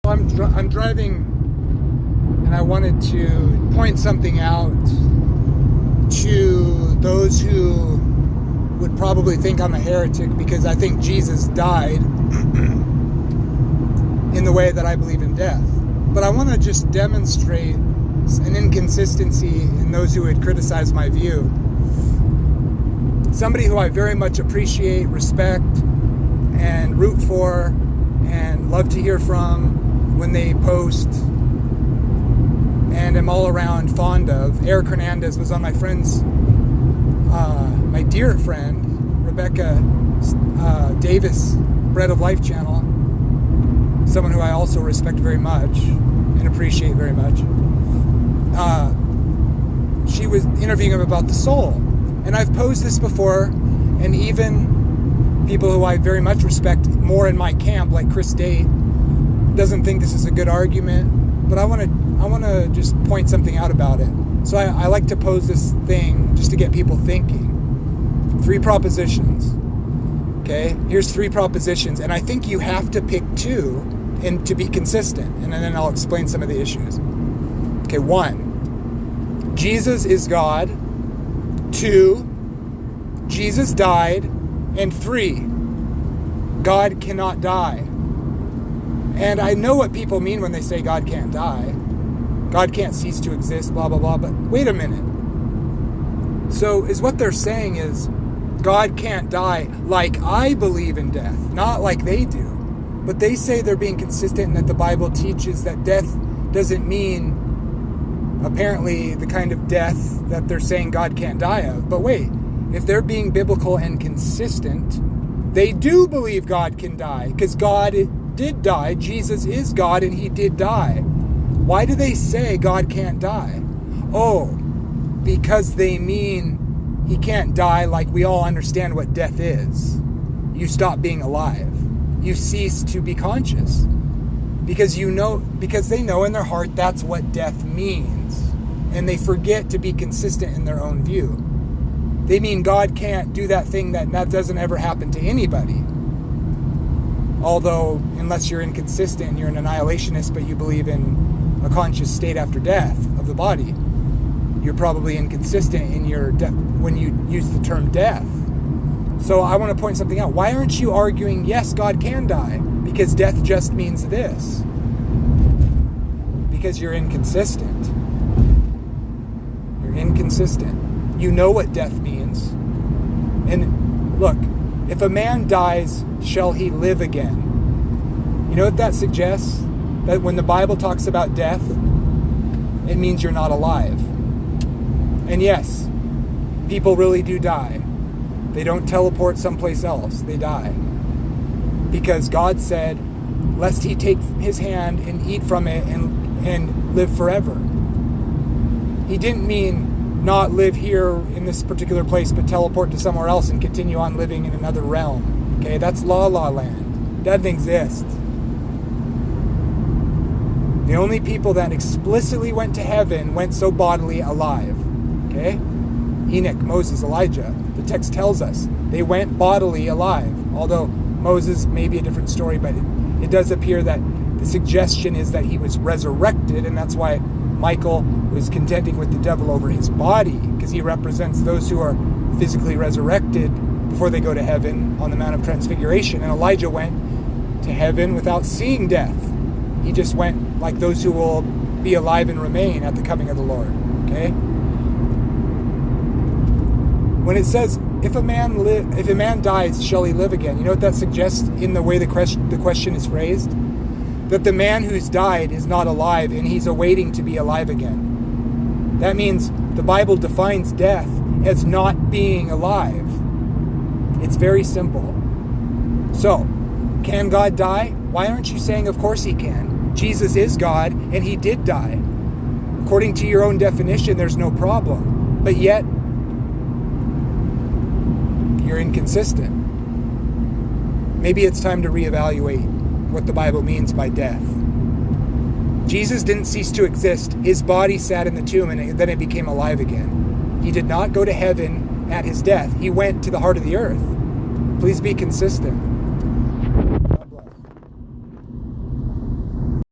I'm driving, and I wanted to point something out to those who would probably think I'm a heretic, because I think Jesus died in the way that I believe in death. But I want to just demonstrate an inconsistency in those who would criticize my view. Somebody who I very much appreciate, respect, and root for, and love to hear from when they post, and am all around fond of. Eric Hernandez was on my dear friend, Rebecca Davis, Bread of Life channel, someone who I also respect very much and appreciate very much. She was interviewing him about the soul. And I've posed this before, and even people who I very much respect more in my camp, like Chris Date, doesn't think this is a good argument, but I want to just point something out about it. So I like to pose this thing just to get people thinking. 3 propositions. Okay, here's 3 propositions, and I think you have to pick 2 and to be consistent, and then I'll explain some of the issues. Okay, 1, Jesus is God. 2, Jesus died. And 3, God cannot die. And I know what people mean when they say God can't die. God can't cease to exist, blah, blah, blah. But wait a minute. So is what they're saying is God can't die like I believe in death, not like they do. But they say they're being consistent and that the Bible teaches that death doesn't mean apparently the kind of death that they're saying God can't die of. But wait, if they're being biblical and consistent, they do believe God can die, because God did die. Jesus is God and he did die. Why do they say God can't die? Oh, because they mean he can't die like we all understand what death is. You stop being alive. You cease to be conscious. Because they know in their heart that's what death means. And they forget to be consistent in their own view. They mean God can't do that thing that doesn't ever happen to anybody. Although, unless you're inconsistent, you're an annihilationist, but you believe in a conscious state after death of the body, you're probably inconsistent in your when you use the term death. So I want to point something out. Why aren't you arguing, yes, God can die, because death just means this? Because you're inconsistent. You're inconsistent. You know what death means. And look, if a man dies, shall he live again? You know what that suggests? That when the Bible talks about death, it means you're not alive. And yes, people really do die. They don't teleport someplace else. They die. Because God said, lest he take his hand and eat from it and live forever. He didn't mean not live here in this particular place, but teleport to somewhere else and continue on living in another realm. Okay, that's la land. Doesn't exist. The only people that explicitly went to heaven went so bodily alive. Okay? Enoch, Moses, Elijah. The text tells us they went bodily alive. Although Moses may be a different story, but it does appear that the suggestion is that he was resurrected, and that's why Michael was contending with the devil over his body, because he represents those who are physically resurrected before they go to heaven on the Mount of Transfiguration. And Elijah went to heaven without seeing death. He just went like those who will be alive and remain at the coming of the Lord. Okay? When it says, if a man dies, shall he live again? You know what that suggests in the way the question is phrased? That the man who's died is not alive and he's awaiting to be alive again. That means the Bible defines death as not being alive. It's very simple. So, can God die? Why aren't you saying, of course he can? Jesus is God and he did die. According to your own definition, there's no problem. But yet, you're inconsistent. Maybe it's time to reevaluate what the Bible means by death. Jesus didn't cease to exist. His body sat in the tomb and then it became alive again. He did not go to heaven at his death. He went to the heart of the earth. Please be consistent.